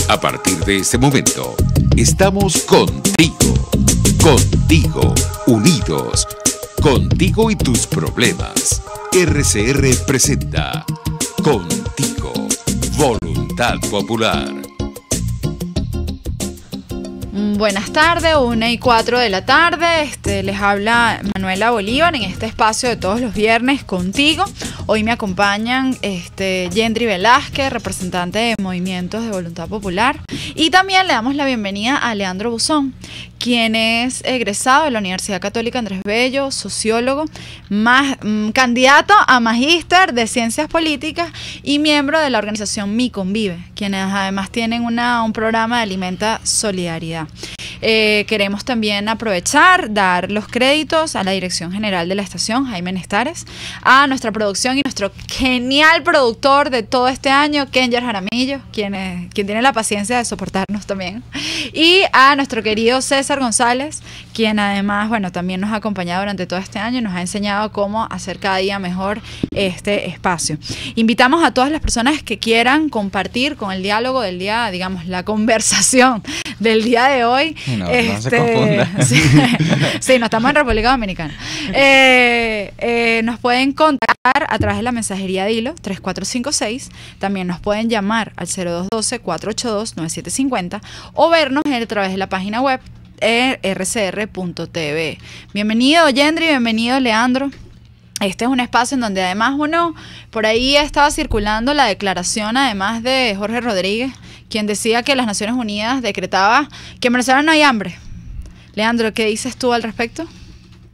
A partir de este momento, estamos contigo, contigo, unidos, contigo y tus problemas. RCR presenta Contigo, Voluntad Popular. Buenas tardes, 1:04 de la tarde. Les habla Manuela Bolívar en este espacio de todos los viernes contigo. Hoy me acompañan Yendri Velázquez, representante de Movimientos de Voluntad Popular. Y también le damos la bienvenida a Leandro Buzón, quien es egresado de la Universidad Católica Andrés Bello, sociólogo, candidato a magíster de Ciencias Políticas y miembro de la organización Mi Convive, quienes además tienen un programa de Alimenta Solidaridad. Queremos también aprovechar, dar los créditos a la Dirección General de la Estación, Jaime Nestares, a nuestra producción y nuestro genial productor de todo este año, Kenyer Jaramillo, quien tiene la paciencia de soportarnos también, y a nuestro querido César González, quien además, también nos ha acompañado durante todo este año y nos ha enseñado cómo hacer cada día mejor este espacio. Invitamos a todas las personas que quieran compartir con el diálogo del día, digamos, la conversación del día de hoy. No se confunda. Sí, no estamos en República Dominicana. Nos pueden contactar a través de la mensajería Dilo 3456. También nos pueden llamar al 0212-482-9750 o vernos a través de la página web rcr.tv. Bienvenido, Yendri, bienvenido, Leandro. Este es un espacio en donde además por ahí estaba circulando la declaración además de Jorge Rodríguez, quien decía que las Naciones Unidas decretaba que en Venezuela no hay hambre. Leandro, ¿qué dices tú al respecto?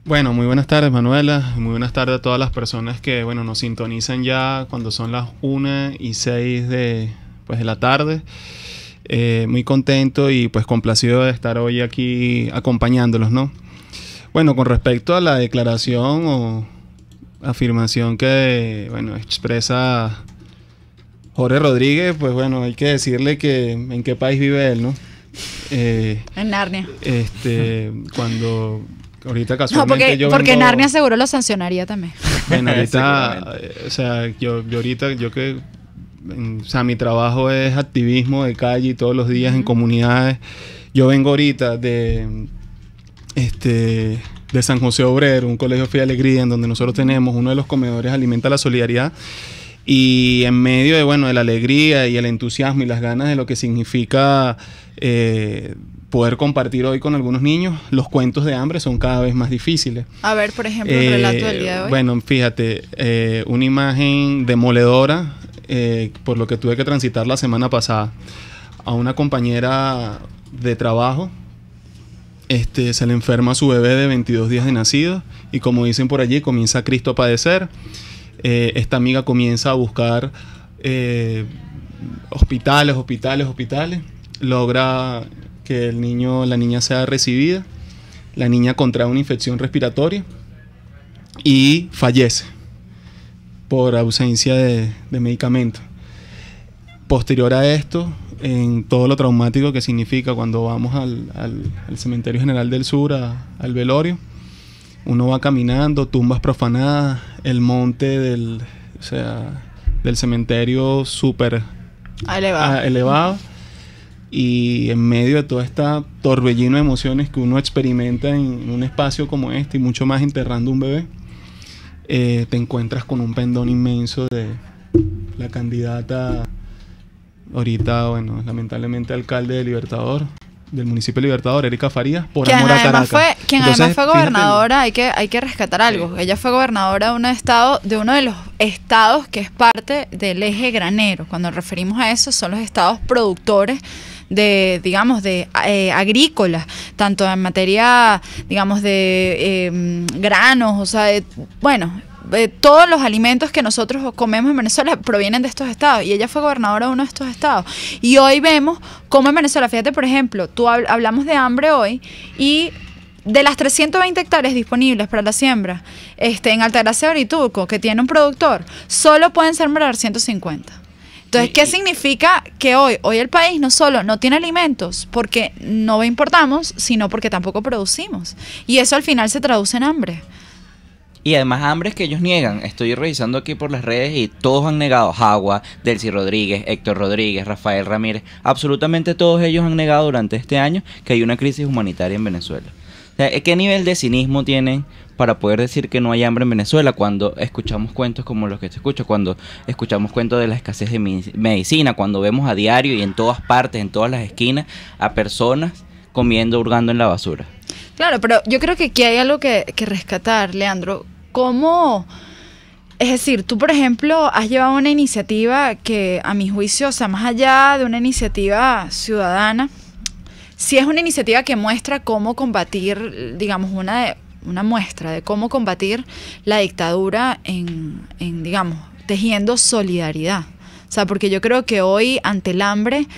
Bueno, muy buenas tardes, Manuela. Muy buenas tardes a todas las personas que nos sintonizan ya cuando son las 1:06 de la tarde. Muy contento y complacido de estar hoy aquí acompañándolos, ¿no? Bueno, con respecto a la declaración o afirmación que expresa Jorge Rodríguez, hay que decirle que en qué país vive él, ¿no? En Narnia. Cuando ahorita casualmente porque Narnia seguro lo sancionaría también. Bueno, ahorita, mi trabajo es activismo de calle y todos los días en comunidades. Yo vengo ahorita de San José Obrero, un colegio Fe y Alegría, en donde nosotros tenemos uno de los comedores Alimenta la Solidaridad. Y en medio de la alegría y el entusiasmo y las ganas de lo que significa poder compartir hoy con algunos niños, los cuentos de hambre son cada vez más difíciles. A ver, por ejemplo, el relato del día de hoy. Bueno, fíjate, una imagen demoledora, por lo que tuve que transitar la semana pasada. A una compañera de trabajo se le enferma su bebé de 22 días de nacido y, como dicen por allí, comienza Cristo a padecer. Esta amiga comienza a buscar hospitales, logra que la niña sea recibida, la niña contrae una infección respiratoria y fallece por ausencia de medicamentos. Posterior a esto, en todo lo traumático que significa cuando vamos al Cementerio General del Sur, al velorio, uno va caminando, tumbas profanadas, el monte del cementerio súper elevado, y en medio de todo este torbellino de emociones que uno experimenta en un espacio como este y mucho más enterrando un bebé, te encuentras con un pendón inmenso de la candidata ahorita, lamentablemente alcalde de Libertador, del municipio de Libertador, Erika Farías, por amor a Caracas. Además fue gobernadora, hay que rescatar algo. Ella fue gobernadora de uno de los estados que es parte del eje granero. Cuando nos referimos a eso, son los estados productores agrícolas, tanto en materia, de granos, todos los alimentos que nosotros comemos en Venezuela provienen de estos estados, y ella fue gobernadora de uno de estos estados. Y hoy vemos cómo en Venezuela, fíjate, por ejemplo, hablamos de hambre hoy, y de las 320 hectáreas disponibles para la siembra en Altagracia de Orituco, que tiene un productor, solo pueden sembrar 150. Entonces, ¿qué significa? Que hoy el país no solo no tiene alimentos porque no importamos, sino porque tampoco producimos. Y eso al final se traduce en hambre. Y además hambres que ellos niegan. Estoy revisando aquí por las redes y todos han negado. Jagua, Delcy Rodríguez, Héctor Rodríguez, Rafael Ramírez. Absolutamente todos ellos han negado durante este año que hay una crisis humanitaria en Venezuela. O sea, ¿qué nivel de cinismo tienen para poder decir que no hay hambre en Venezuela cuando escuchamos cuentos como los que te escucho, cuando escuchamos cuentos de la escasez de medicina, cuando vemos a diario y en todas partes, en todas las esquinas, a personas comiendo, hurgando en la basura? Claro, pero yo creo que aquí hay algo que rescatar, Leandro. ¿Cómo? Es decir, tú, por ejemplo, has llevado una iniciativa que, a mi juicio, o sea, más allá de una iniciativa ciudadana, sí es una iniciativa que muestra cómo combatir, digamos, una muestra de cómo combatir la dictadura digamos, tejiendo solidaridad. O sea, porque yo creo que hoy, ante el hambre,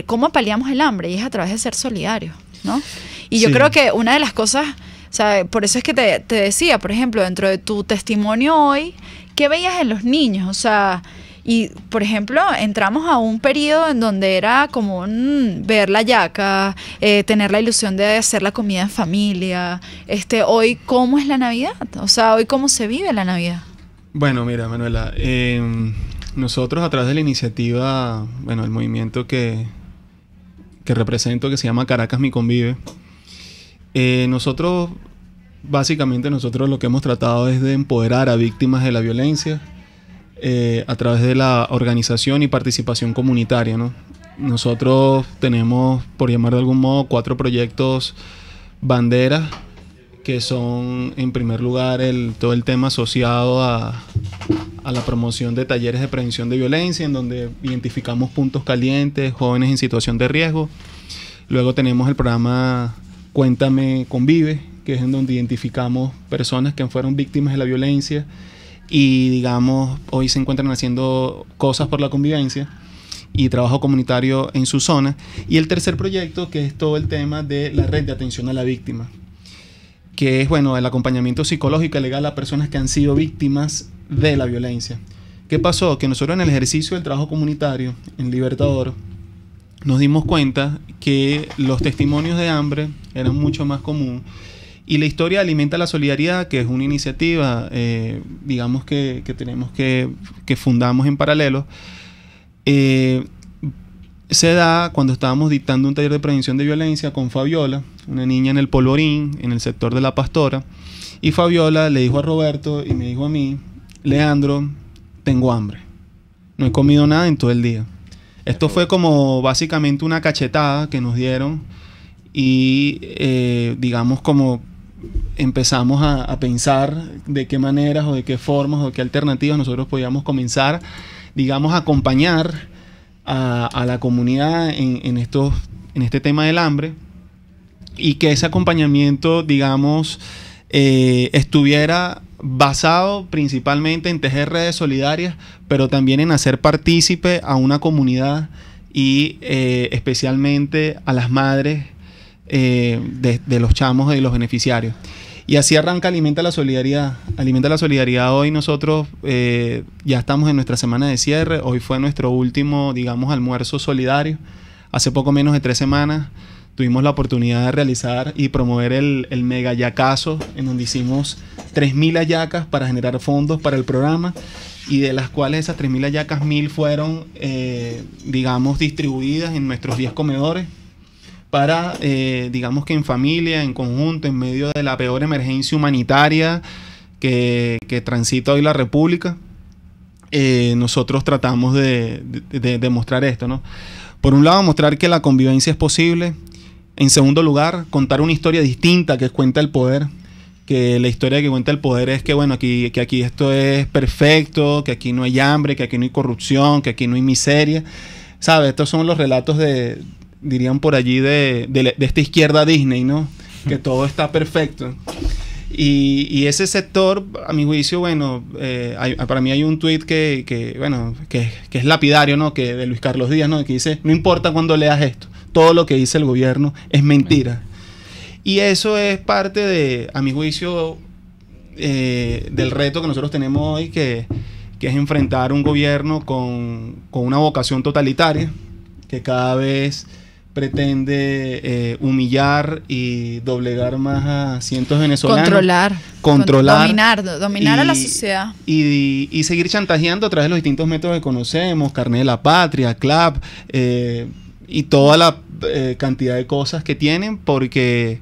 ¿cómo paliamos el hambre? Y es a través de ser solidarios, ¿no? Y yo creo que una de las cosas... O sea, por eso es que te decía, por ejemplo, dentro de tu testimonio hoy, ¿qué veías en los niños? O sea, y por ejemplo, entramos a un periodo en donde era común ver la yaca, tener la ilusión de hacer la comida en familia. Hoy, ¿cómo es la Navidad? O sea, hoy, ¿cómo se vive la Navidad? Bueno, mira, Manuela, nosotros a través de la iniciativa, bueno, el movimiento que represento, que se llama Caracas Mi Convive, nosotros lo que hemos tratado es de empoderar a víctimas de la violencia a través de la organización y participación comunitaria, ¿no? Nosotros tenemos, por llamar de algún modo, 4 proyectos banderas que son, en primer lugar, todo el tema asociado a la promoción de talleres de prevención de violencia, en donde identificamos puntos calientes, jóvenes en situación de riesgo. Luego tenemos el programa Cuéntame Convive, que es en donde identificamos personas que fueron víctimas de la violencia y, digamos, hoy se encuentran haciendo cosas por la convivencia y trabajo comunitario en su zona. Y el tercer proyecto, que es todo el tema de la red de atención a la víctima, que es, bueno, el acompañamiento psicológico y legal a personas que han sido víctimas de la violencia. ¿Qué pasó? Que nosotros, en el ejercicio del trabajo comunitario en Libertador, nos dimos cuenta que los testimonios de hambre eran mucho más común, y la historia Alimenta la Solidaridad, que es una iniciativa, digamos, que tenemos que fundamos en paralelo, se da cuando estábamos dictando un taller de prevención de violencia con Fabiola, una niña en el Polvorín, en el sector de La Pastora, y Fabiola le dijo a Roberto y me dijo a mí: Leandro, tengo hambre, no he comido nada en todo el día. Esto fue como básicamente una cachetada que nos dieron y digamos, como empezamos a pensar de qué maneras o de qué formas o de qué alternativas nosotros podíamos comenzar, digamos, a acompañar a la comunidad en este tema del hambre, y que ese acompañamiento, digamos, estuviera basado principalmente en tejer redes solidarias, pero también en hacer partícipe a una comunidad y especialmente a las madres de los chamos y de los beneficiarios. Y así arranca Alimenta la Solidaridad. Alimenta la Solidaridad hoy nosotros ya estamos en nuestra semana de cierre. Hoy fue nuestro último, digamos, almuerzo solidario. Hace poco menos de 3 semanas tuvimos la oportunidad de realizar y promover el mega yacazo, en donde hicimos 3.000 hallacas para generar fondos para el programa, y de las cuales esas 3.000 hallacas, 1.000 fueron, digamos, distribuidas en nuestros 10 comedores para, digamos, que en familia, en conjunto, en medio de la peor emergencia humanitaria que transita hoy la República, nosotros tratamos de mostrar esto, ¿no? Por un lado, mostrar que la convivencia es posible. En segundo lugar, contar una historia distinta que cuenta el poder. Que la historia que cuenta el poder es que, bueno, que aquí esto es perfecto, que aquí no hay hambre, que aquí no hay corrupción, que aquí no hay miseria. ¿Sabes? Estos son los relatos dirían por allí, de esta izquierda Disney, ¿no? Que todo está perfecto. Y ese sector, a mi juicio, bueno, para mí hay un tuit que es lapidario, ¿no? Que de Luis Carlos Díaz, ¿no? Que dice: no importa cuando leas esto, todo lo que dice el gobierno es mentira. Y eso es parte de, a mi juicio, del reto que nosotros tenemos hoy, que es enfrentar un gobierno con una vocación totalitaria, que cada vez pretende humillar y doblegar más a cientos de venezolanos. Dominar a la sociedad. Y seguir chantajeando a través de los distintos métodos que conocemos, Carnet de la Patria, CLAP, y toda la cantidad de cosas que tienen, porque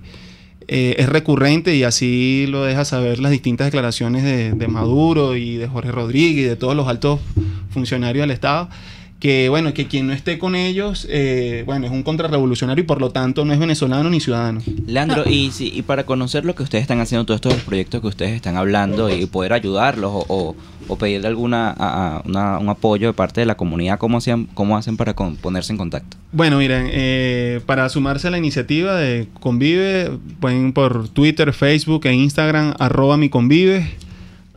es recurrente, y así lo deja saber las distintas declaraciones de Maduro y de Jorge Rodríguez y de todos los altos funcionarios del Estado, que bueno, que quien no esté con ellos, bueno, es un contrarrevolucionario y por lo tanto no es venezolano ni ciudadano. Leandro, y para conocer lo que ustedes están haciendo, todos estos proyectos que ustedes están hablando y poder ayudarlos o pedirle un apoyo de parte de la comunidad, ¿cómo hacen para ponerse en contacto? Bueno, miren, para sumarse a la iniciativa de Convive, pueden por Twitter, Facebook e Instagram, @miconvive,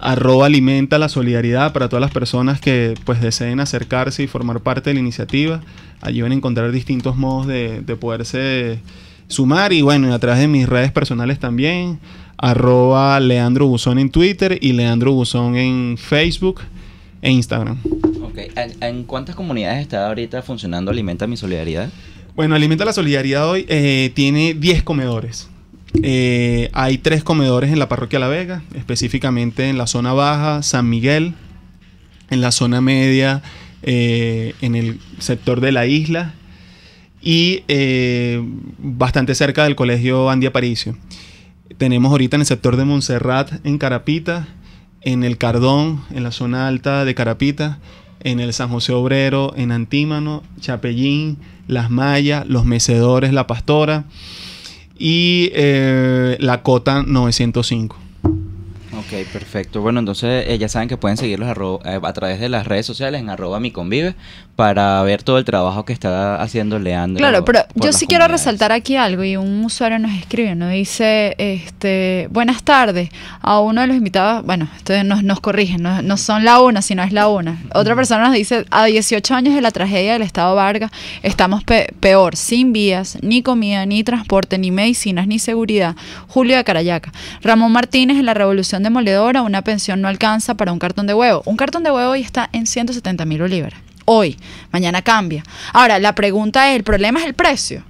@alimenta la solidaridad, para todas las personas que pues deseen acercarse y formar parte de la iniciativa. Allí van a encontrar distintos modos de poderse sumar, y bueno, a través de mis redes personales también, @Leandro Buzón en Twitter y Leandro Buzón en Facebook e Instagram. Okay. ¿En cuántas comunidades está ahorita funcionando Alimenta mi Solidaridad? Bueno, Alimenta la Solidaridad hoy tiene 10 comedores. Hay 3 comedores en la parroquia La Vega, específicamente en la zona baja, San Miguel, en la zona media, en el sector de la isla, y bastante cerca del colegio Andy Aparicio. Tenemos ahorita en el sector de Montserrat, en Carapita, en el Cardón, en la zona alta de Carapita, en el San José Obrero, en Antímano, Chapellín, Las Mayas, Los Mecedores, La Pastora y la Cota 905. Ok, perfecto. Bueno, entonces ya saben que pueden seguirlos a través de las redes sociales en @miconvive para ver todo el trabajo que está haciendo Leandro. Claro, pero yo sí quiero resaltar aquí algo, y un usuario nos escribe, nos dice, buenas tardes, a uno de los invitados, bueno, ustedes nos corrigen, no son la una, sino es la una. Otra persona nos dice, a 18 años de la tragedia del Estado Vargas, estamos peor, sin vías, ni comida, ni transporte, ni medicinas, ni seguridad. Julio de Carayaca. Ramón Martínez, en la Revolución Demoledora, una pensión no alcanza para un cartón de huevo. Un cartón de huevo hoy está en 170.000 bolívares. Hoy, mañana cambia. Ahora, la pregunta es, ¿el problema es el precio?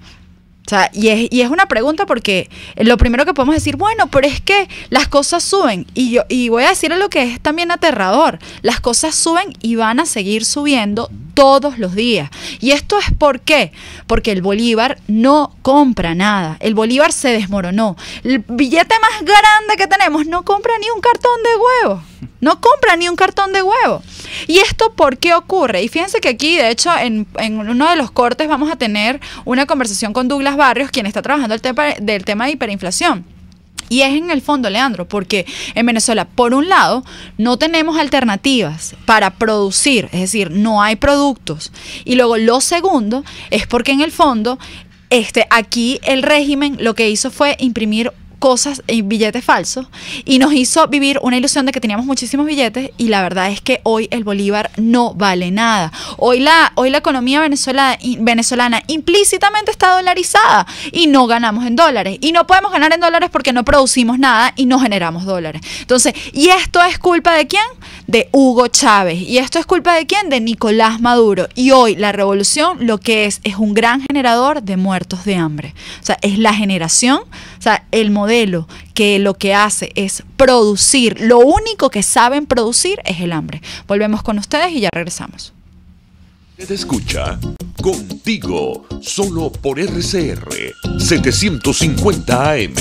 O sea, y es una pregunta porque lo primero que podemos decir, bueno, pero es que las cosas suben, y voy a decir lo que es también aterrador, las cosas suben y van a seguir subiendo todos los días. ¿Y esto es por qué? Porque el bolívar no compra nada, el bolívar se desmoronó. El billete más grande que tenemos no compra ni un cartón de huevo, no compra ni un cartón de huevo. ¿Y esto por qué ocurre? Y fíjense que aquí, de hecho, en uno de los cortes vamos a tener una conversación con Douglas Barrios, quien está trabajando del tema de hiperinflación. Y es en el fondo, Leandro, porque en Venezuela, por un lado, no tenemos alternativas para producir, es decir, no hay productos. Y luego lo segundo es porque en el fondo, aquí el régimen lo que hizo fue imprimir cosas en billetes falsos y nos hizo vivir una ilusión de que teníamos muchísimos billetes, y la verdad es que hoy el bolívar no vale nada. Hoy la economía venezolana implícitamente está dolarizada y no ganamos en dólares, y no podemos ganar en dólares porque no producimos nada y no generamos dólares. Entonces, ¿y esto es culpa de quién? De Hugo Chávez. ¿Y esto es culpa de quién? De Nicolás Maduro. Y hoy la revolución lo que es un gran generador de muertos de hambre. O sea, es la generación, o sea, el modelo que lo que hace es producir. Lo único que saben producir es el hambre. Volvemos con ustedes y ya regresamos. Te escucha Contigo, solo por RCR 750 AM.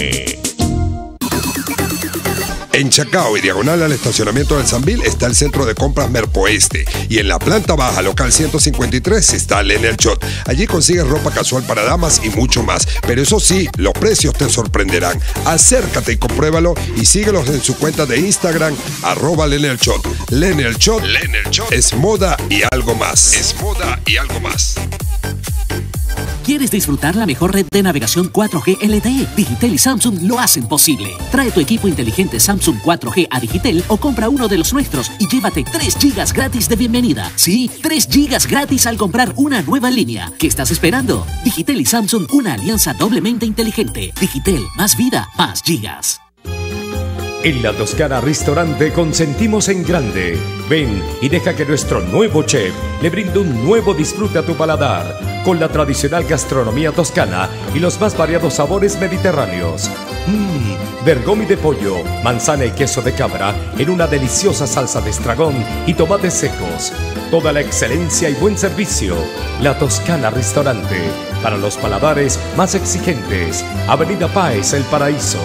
En Chacao y diagonal al estacionamiento del Sambil está el centro de compras Merpoeste, y en la planta baja, local 153, está Lenel Shop. Allí consigues ropa casual para damas y mucho más, pero eso sí, los precios te sorprenderán. Acércate y compruébalo, y síguelos en su cuenta de Instagram @Lenel Shop. Lenel Shop es moda y algo más. Es moda y algo más. ¿Quieres disfrutar la mejor red de navegación 4G LTE? Digitel y Samsung lo hacen posible. Trae tu equipo inteligente Samsung 4G a Digitel o compra uno de los nuestros y llévate 3 GB gratis de bienvenida. Sí, 3 GB gratis al comprar una nueva línea. ¿Qué estás esperando? Digitel y Samsung, una alianza doblemente inteligente. Digitel, más vida, más gigas. En La Toscana Restaurante consentimos en grande. Ven y deja que nuestro nuevo chef le brinde un nuevo disfrute a tu paladar, con la tradicional gastronomía toscana y los más variados sabores mediterráneos. Bergomi de pollo, manzana y queso de cabra en una deliciosa salsa de estragón y tomates secos. Toda la excelencia y buen servicio. La Toscana Restaurante, para los paladares más exigentes. Avenida Páez, El Paraíso.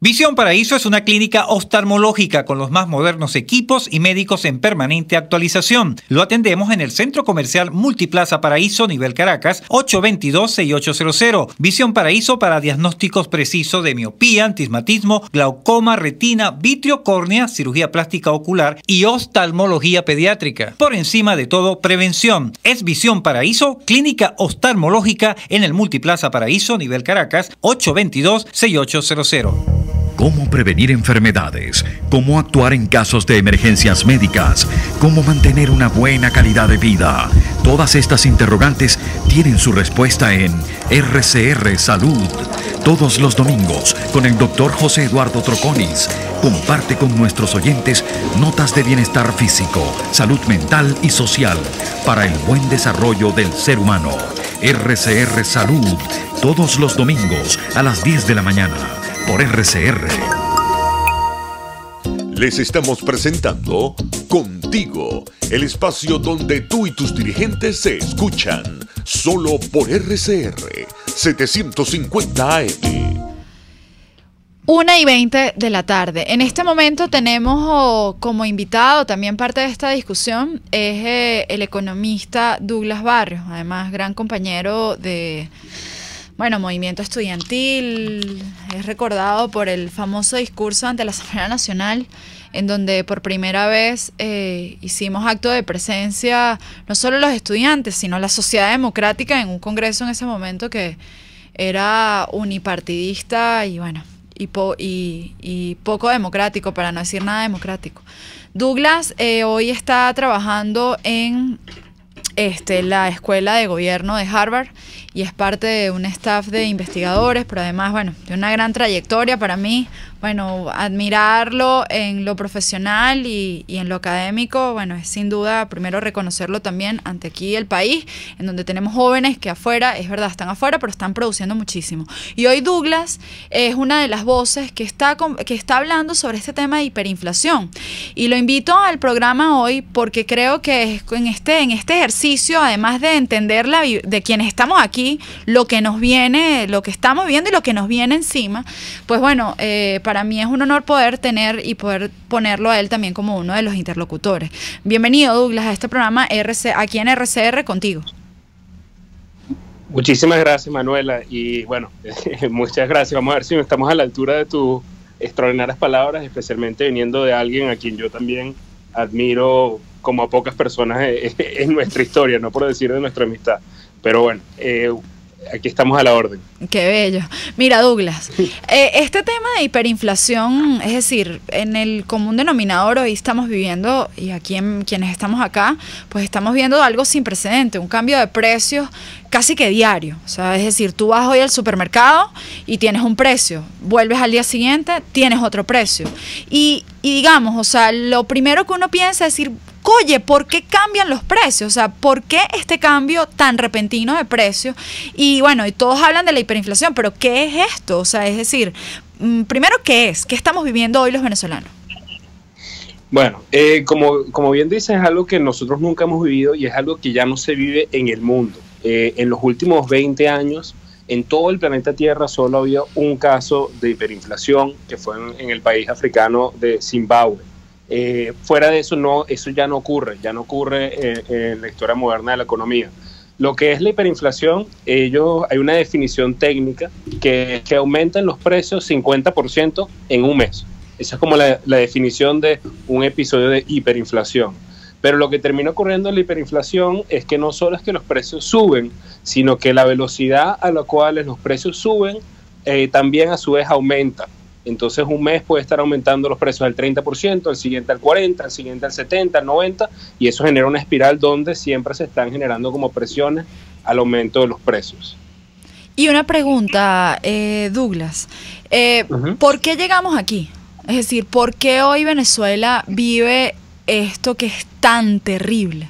Visión Paraíso es una clínica oftalmológica con los más modernos equipos y médicos en permanente actualización. Lo atendemos en el Centro Comercial Multiplaza Paraíso, nivel Caracas, 822-6800. Visión Paraíso para diagnósticos precisos de miopía, astigmatismo, glaucoma, retina, vitrio, córnea, cirugía plástica ocular y oftalmología pediátrica. Por encima de todo, prevención. Es Visión Paraíso, clínica oftalmológica en el Multiplaza Paraíso, nivel Caracas, 822-6800. Cómo prevenir enfermedades, cómo actuar en casos de emergencias médicas, cómo mantener una buena calidad de vida. Todas estas interrogantes tienen su respuesta en RCR Salud. Todos los domingos con el Dr. José Eduardo Troconis. Comparte con nuestros oyentes notas de bienestar físico, salud mental y social para el buen desarrollo del ser humano. RCR Salud. Todos los domingos a las 10 de la mañana. Por RCR. Les estamos presentando Contigo, el espacio donde tú y tus dirigentes se escuchan, solo por RCR 750 AM. 1:20 de la tarde. En este momento tenemos como invitado, también parte de esta discusión, es el economista Douglas Barrios, además gran compañero de movimiento estudiantil. Es recordado por el famoso discurso ante la Asamblea Nacional, en donde por primera vez hicimos acto de presencia, no solo los estudiantes, sino la sociedad democrática en un congreso en ese momento que era unipartidista y poco democrático, para no decir nada democrático. Douglas hoy está trabajando en la Escuela de Gobierno de Harvard y es parte de un staff de investigadores, pero además, de una gran trayectoria para mí. Admirarlo en lo profesional y en lo académico, es sin duda, primero reconocerlo también ante aquí el país, en donde tenemos jóvenes que afuera, es verdad, están afuera, pero están produciendo muchísimo. Y hoy Douglas es una de las voces que está hablando sobre este tema de hiperinflación. Y lo invito al programa hoy porque creo que en este ejercicio, además de entender de quienes estamos aquí, lo que nos viene, lo que estamos viendo y lo que nos viene encima, para mí es un honor poder tener y poder ponerlo a él también como uno de los interlocutores. Bienvenido, Douglas, a este programa aquí en RCR Contigo. Muchísimas gracias, Manuela, y muchas gracias. Vamos a ver si estamos a la altura de tus extraordinarias palabras, especialmente viniendo de alguien a quien yo también admiro como a pocas personas en nuestra historia, no por decir de nuestra amistad. Pero aquí estamos a la orden. Qué bello. Mira, Douglas, este tema de hiperinflación, es decir, en el común denominador hoy estamos viviendo, y aquí quienes estamos acá, pues estamos viendo algo sin precedente, un cambio de precios casi que diario. O sea, es decir, tú vas hoy al supermercado y tienes un precio, vuelves al día siguiente, tienes otro precio. Y digamos, lo primero que uno piensa es decir, oye, ¿por qué cambian los precios? O sea, ¿por qué este cambio tan repentino de precios? Y y todos hablan de la hiperinflación, pero ¿qué es esto? O sea, es decir, primero, ¿qué es? ¿Qué estamos viviendo hoy los venezolanos? Como bien dices, es algo que nosotros nunca hemos vivido y es algo que ya no se vive en el mundo. En los últimos 20 años, en todo el planeta Tierra solo había un caso de hiperinflación, que fue en el país africano de Zimbabue. Fuera de eso, eso ya no ocurre en la historia moderna de la economía. Lo que es la hiperinflación, hay una definición técnica que aumentan los precios 50% en un mes. Esa es como la definición de un episodio de hiperinflación. Pero lo que termina ocurriendo en la hiperinflación es que no solo es que los precios suben, sino que la velocidad a la cual los precios suben también a su vez aumenta. Entonces un mes puede estar aumentando los precios al 30%, al siguiente al 40%, al siguiente al 70%, al 90%, y eso genera una espiral donde siempre se están generando como presiones al aumento de los precios. Y una pregunta, Douglas, ¿por qué llegamos aquí? Es decir, ¿por qué hoy Venezuela vive esto que es tan terrible?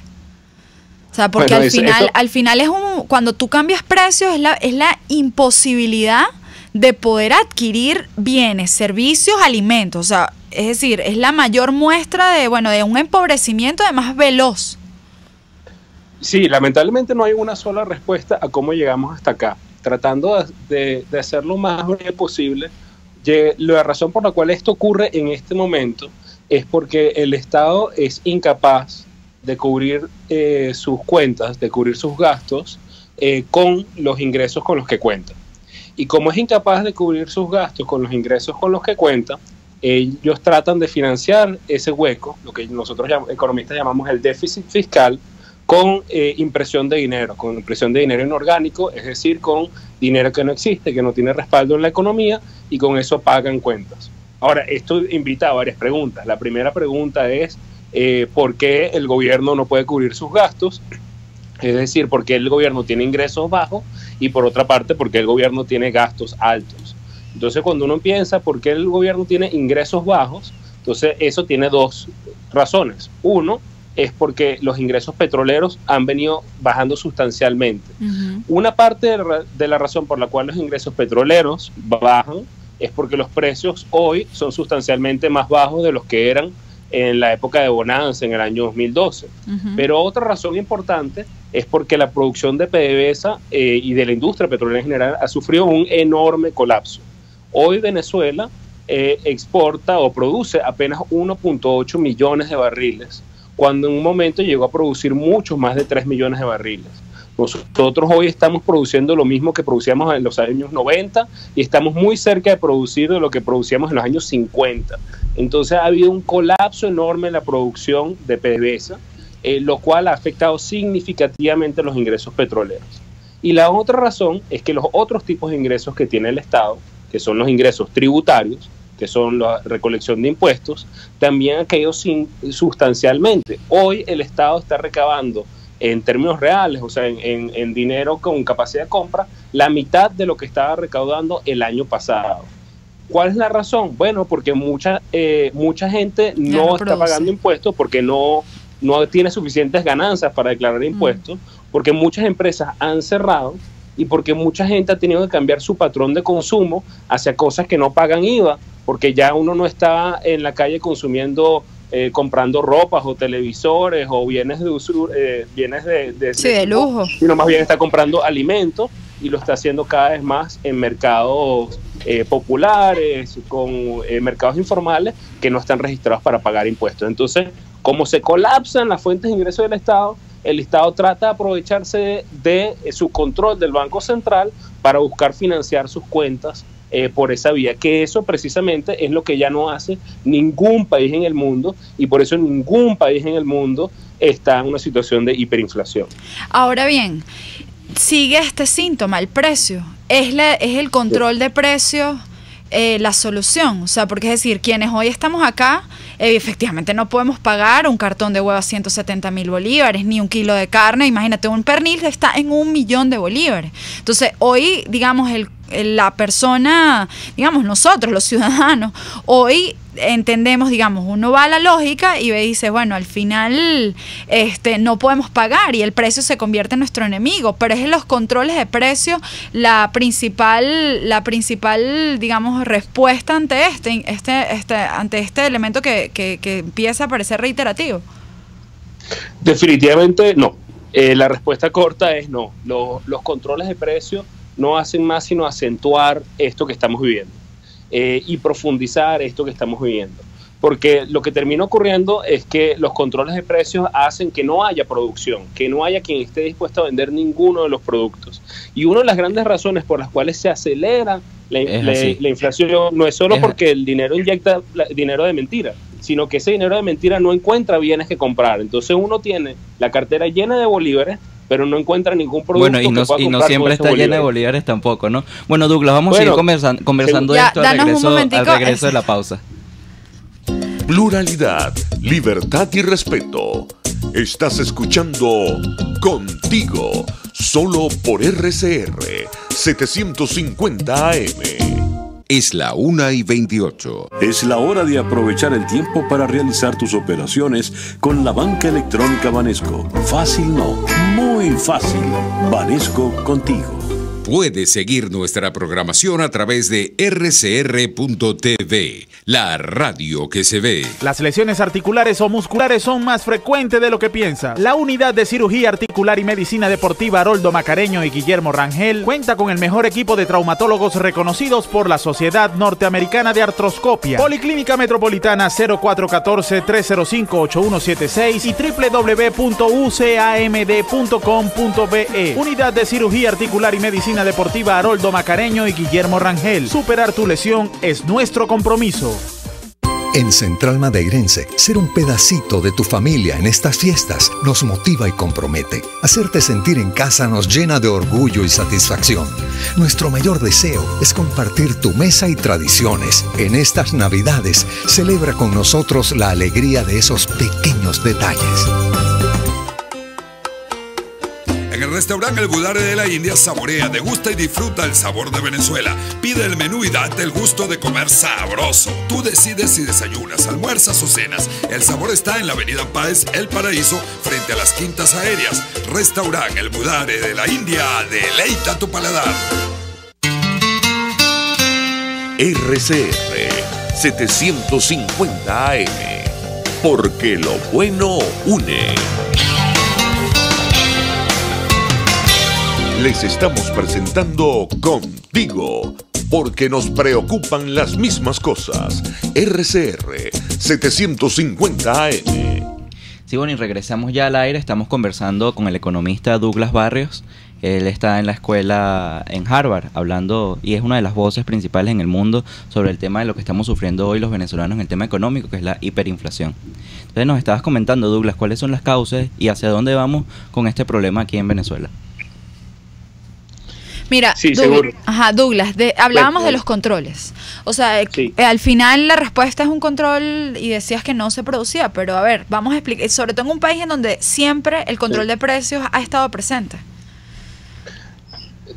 O sea, porque al final es cuando tú cambias precios es la imposibilidad de poder adquirir bienes, servicios, alimentos. O sea, es decir, es la mayor muestra de un empobrecimiento además veloz. Sí, lamentablemente no hay una sola respuesta a cómo llegamos hasta acá. Tratando de hacerlo lo más breve posible, la razón por la cual esto ocurre en este momento es porque el Estado es incapaz de cubrir sus cuentas, de cubrir sus gastos con los ingresos con los que cuenta. Y como es incapaz de cubrir sus gastos con los ingresos con los que cuenta, ellos tratan de financiar ese hueco, lo que nosotros economistas llamamos el déficit fiscal, con impresión de dinero inorgánico, es decir, con dinero que no existe, que no tiene respaldo en la economía, y con eso pagan cuentas. Ahora, esto invita a varias preguntas. La primera pregunta es ¿por qué el gobierno no puede cubrir sus gastos? Es decir, ¿por qué el gobierno tiene ingresos bajos? Y por otra parte, ¿por qué el gobierno tiene gastos altos? Entonces, cuando uno piensa por qué el gobierno tiene ingresos bajos, entonces eso tiene dos razones. Uno, es porque los ingresos petroleros han venido bajando sustancialmente. Una parte de la razón por la cual los ingresos petroleros bajan es porque los precios hoy son sustancialmente más bajos de los que eran en la época de bonanza, en el año 2012. Pero otra razón importante es porque la producción de PDVSA y de la industria petrolera en general ha sufrido un enorme colapso. Hoy Venezuela exporta o produce apenas 1.8 millones de barriles, cuando en un momento llegó a producir mucho más de 3 millones de barriles. Nosotros hoy estamos produciendo lo mismo que producíamos en los años 90 y estamos muy cerca de producir de lo que producíamos en los años 50. Entonces ha habido un colapso enorme en la producción de PDVSA, lo cual ha afectado significativamente los ingresos petroleros. Y la otra razón es que los otros tipos de ingresos que tiene el Estado, que son los ingresos tributarios, que son la recolección de impuestos, también han caído sustancialmente. Hoy el Estado está recabando en términos reales, o sea, en dinero con capacidad de compra, la mitad de lo que estaba recaudando el año pasado. ¿Cuál es la razón? Bueno, porque mucha gente no está pagando impuestos porque no tiene suficientes ganancias para declarar impuestos, porque muchas empresas han cerrado y porque mucha gente ha tenido que cambiar su patrón de consumo hacia cosas que no pagan IVA, porque ya uno no está en la calle consumiendo, comprando ropas o televisores o bienes de lujo, sino más bien está comprando alimentos y lo está haciendo cada vez más en mercados populares, con mercados informales que no están registrados para pagar impuestos. Entonces, como se colapsan las fuentes de ingresos del Estado, el Estado trata de aprovecharse de su control del Banco Central para buscar financiar sus cuentas por esa vía, que eso precisamente es lo que ya no hace ningún país en el mundo, y por eso ningún país en el mundo está en una situación de hiperinflación. Ahora bien, sigue este síntoma, el precio. ¿Es el control de precios la solución? O sea, porque es decir, quienes hoy estamos acá, efectivamente no podemos pagar un cartón de huevo a 170.000 bolívares, ni un kilo de carne. Imagínate, un pernil está en 1 millón de bolívares. Entonces, hoy, digamos, la persona, digamos, nosotros, los ciudadanos, hoy entendemos, digamos, uno va a la lógica y dice, bueno, al final no podemos pagar y el precio se convierte en nuestro enemigo, pero es en los controles de precios la principal, digamos, respuesta ante este elemento que empieza a parecer reiterativo. Definitivamente no. La respuesta corta es no. Los controles de precios no hacen más sino acentuar esto que estamos viviendo y profundizar esto que estamos viviendo. Porque lo que termina ocurriendo es que los controles de precios hacen que no haya producción, que no haya quien esté dispuesto a vender ninguno de los productos. Y una de las grandes razones por las cuales se acelera la inflación no es solo porque el dinero inyecta dinero de mentira, sino que ese dinero de mentira no encuentra bienes que comprar. Entonces uno tiene la cartera llena de bolívares, pero no encuentra ningún producto que pueda comprar. Y no siempre está llena de bolívares tampoco, ¿no? Bueno, Douglas, vamos a seguir conversando de esto al regreso de la pausa. Pluralidad, libertad y respeto. Estás escuchando Contigo, solo por RCR 750 AM. Es la 1:28. Es la hora de aprovechar el tiempo para realizar tus operaciones con la banca electrónica Banesco. Fácil no, muy fácil. Banesco contigo. Puedes seguir nuestra programación a través de rcr.tv, la radio que se ve. Las lesiones articulares o musculares son más frecuentes de lo que piensas. La Unidad de Cirugía Articular y Medicina Deportiva Haroldo Macareño y Guillermo Rangel cuenta con el mejor equipo de traumatólogos reconocidos por la Sociedad Norteamericana de Artroscopia. Policlínica Metropolitana 0414-305-8176 y www.ucamd.com.be. Unidad de Cirugía Articular y Medicina Deportiva Haroldo Macareño y Guillermo Rangel. Superar tu lesión es nuestro compromiso. En Central Madeirense, ser un pedacito de tu familia en estas fiestas nos motiva y compromete. Hacerte sentir en casa nos llena de orgullo y satisfacción. Nuestro mayor deseo es compartir tu mesa y tradiciones. En estas Navidades, celebra con nosotros la alegría de esos pequeños detalles. En el restaurante El Budare de la India, saborea, degusta y disfruta el sabor de Venezuela. Pide el menú y date el gusto de comer sabroso. Tú decides si desayunas, almuerzas o cenas. El sabor está en la avenida Páez, El Paraíso, frente a las Quintas Aéreas. Restaurante El Budare de la India, deleita tu paladar. RCR 750 AM, porque lo bueno une. Les estamos presentando Contigo, porque nos preocupan las mismas cosas. RCR 750 AM. Sí, bueno, y regresamos ya al aire. Estamos conversando con el economista Douglas Barrios. Él está en la escuela en Harvard hablando, y es una de las voces principales en el mundo sobre el tema de lo que estamos sufriendo hoy los venezolanos en el tema económico, que es la hiperinflación. Entonces nos estabas comentando, Douglas, cuáles son las causas y hacia dónde vamos con este problema aquí en Venezuela. Mira, Sí, Douglas, hablábamos de los controles. O sea, al final la respuesta es un control y decías que no se producía, pero a ver, vamos a explicar, sobre todo en un país en donde siempre el control de precios ha estado presente.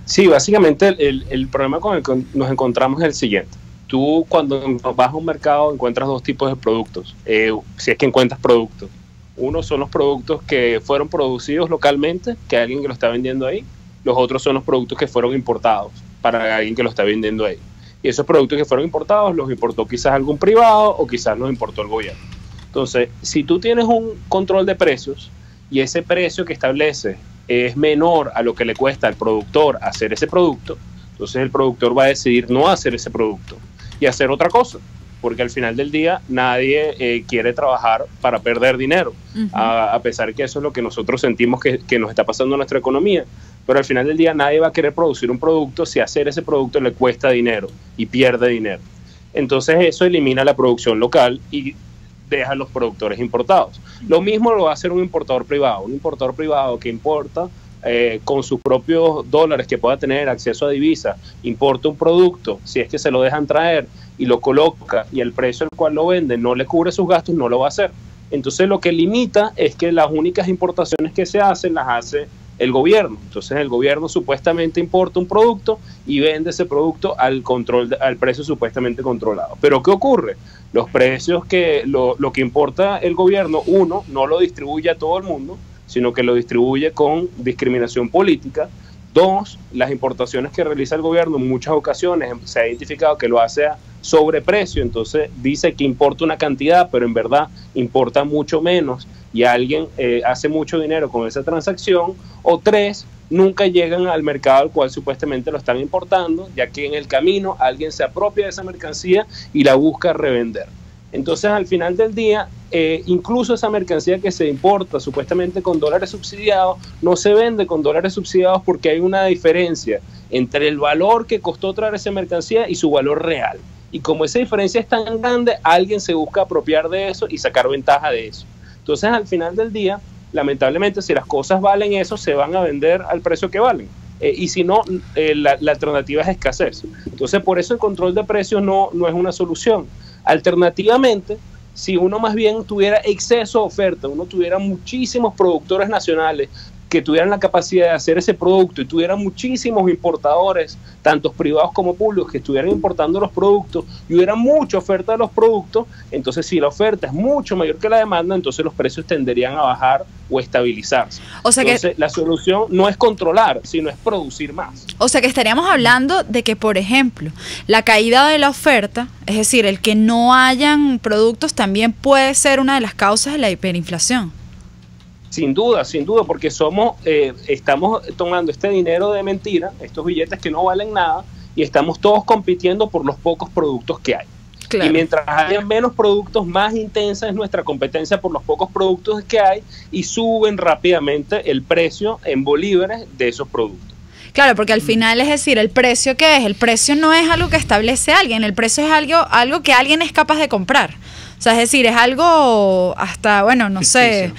Sí, básicamente el problema con el que nos encontramos es el siguiente. Tú cuando vas a un mercado encuentras dos tipos de productos, si es que encuentras productos. Uno son los productos que fueron producidos localmente, que hay alguien que lo está vendiendo ahí. Los otros son los productos que fueron importados para alguien que lo está vendiendo ahí. Y esos productos que fueron importados los importó quizás algún privado o quizás los importó el gobierno. Entonces, si tú tienes un control de precios y ese precio que establece es menor a lo que le cuesta al productor hacer ese producto, entonces el productor va a decidir no hacer ese producto y hacer otra cosa, porque al final del día nadie quiere trabajar para perder dinero, a pesar que eso es lo que nosotros sentimos que nos está pasando en nuestra economía. Pero al final del día nadie va a querer producir un producto si hacer ese producto le cuesta dinero y pierde dinero. Entonces eso elimina la producción local y deja a los productores importados. Lo mismo lo va a hacer un importador privado que importa con sus propios dólares que pueda tener acceso a divisas, importa un producto, si es que se lo dejan traer y lo coloca y el precio al cual lo vende no le cubre sus gastos, no lo va a hacer. Entonces lo que limita es que las únicas importaciones que se hacen las hace el gobierno. Entonces el gobierno supuestamente importa un producto y vende ese producto al precio supuestamente controlado. Pero ¿qué ocurre? Los precios que lo que importa el gobierno, uno, no lo distribuye a todo el mundo, sino que lo distribuye con discriminación política. Dos, las importaciones que realiza el gobierno en muchas ocasiones se ha identificado que lo hace a sobreprecio, entonces dice que importa una cantidad, pero en verdad importa mucho menos y alguien hace mucho dinero con esa transacción. O tres, nunca llegan al mercado al cual supuestamente lo están importando, ya que en el camino alguien se apropia de esa mercancía y la busca revender. Entonces al final del día, incluso esa mercancía que se importa supuestamente con dólares subsidiados, no se vende con dólares subsidiados porque hay una diferencia entre el valor que costó traer esa mercancía y su valor real. Y como esa diferencia es tan grande, alguien se busca apropiar de eso y sacar ventaja de eso. Entonces al final del día, lamentablemente, si las cosas valen eso, se van a vender al precio que valen. Y si no, la alternativa es escasez. Entonces por eso el control de precios no es una solución. Alternativamente, si uno más bien tuviera exceso de oferta, uno tuviera muchísimos productores nacionales que tuvieran la capacidad de hacer ese producto y tuvieran muchísimos importadores, tanto privados como públicos, que estuvieran importando los productos y hubiera mucha oferta de los productos, entonces si la oferta es mucho mayor que la demanda, entonces los precios tenderían a bajar o estabilizarse. O sea, entonces, la solución no es controlar, sino es producir más. O sea que estaríamos hablando de que, por ejemplo, la caída de la oferta, es decir, el que no hayan productos, también puede ser una de las causas de la hiperinflación. Sin duda, porque estamos tomando este dinero de mentira, estos billetes que no valen nada, y estamos todos compitiendo por los pocos productos que hay. Claro. Y mientras haya menos productos, más intensa es nuestra competencia por los pocos productos que hay, y suben rápidamente el precio en bolívares de esos productos. Claro, porque al final, es decir, ¿el precio qué es? El precio no es algo que establece alguien, el precio es algo que alguien es capaz de comprar. O sea, es decir, es algo hasta, bueno, no sé,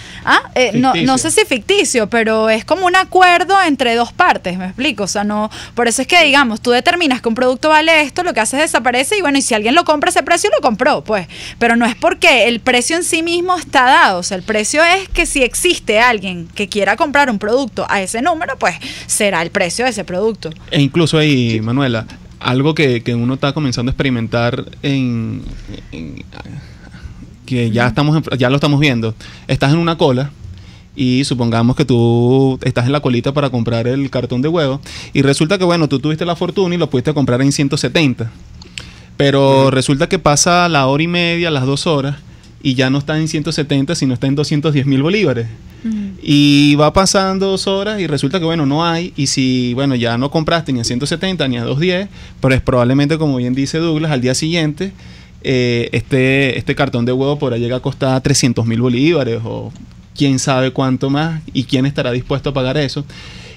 no sé si ficticio, pero es como un acuerdo entre dos partes, ¿me explico? O sea, no, por eso es que, digamos, tú determinas que un producto vale esto, lo que haces desaparece y bueno, y si alguien lo compra ese precio, lo compró, pues. Pero no es porque el precio en sí mismo está dado, o sea, el precio es que si existe alguien que quiera comprar un producto a ese número, pues será el precio de ese producto. E incluso ahí, Manuela, algo que uno está comenzando a experimentar que ya lo estamos viendo. Estás en una cola y supongamos que tú estás en la colita para comprar el cartón de huevo y resulta que, bueno, tú tuviste la fortuna y lo pudiste comprar en 170. Pero resulta que pasa la hora y media, las 2 horas y ya no está en 170, sino está en 210,000 bolívares. Y va pasando 2 horas y resulta que, bueno, no hay. Y si, bueno, ya no compraste ni a 170 ni a 210, pero es probablemente, como bien dice Douglas, al día siguiente este cartón de huevo por ahí llega a costar 300,000 bolívares o quién sabe cuánto más y quién estará dispuesto a pagar eso.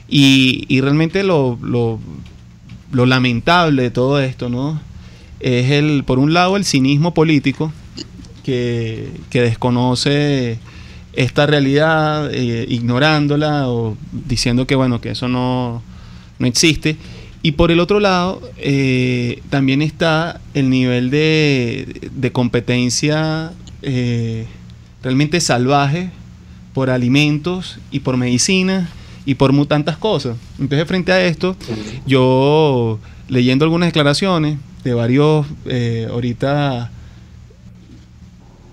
Y realmente lo lamentable de todo esto, ¿no? Es por un lado el cinismo político que desconoce esta realidad, ignorándola o diciendo que, bueno, que eso no existe. Y por el otro lado, también está el nivel de competencia realmente salvaje por alimentos y por medicinas y por tantas cosas. Entonces, frente a esto, yo leyendo algunas declaraciones de varios ahorita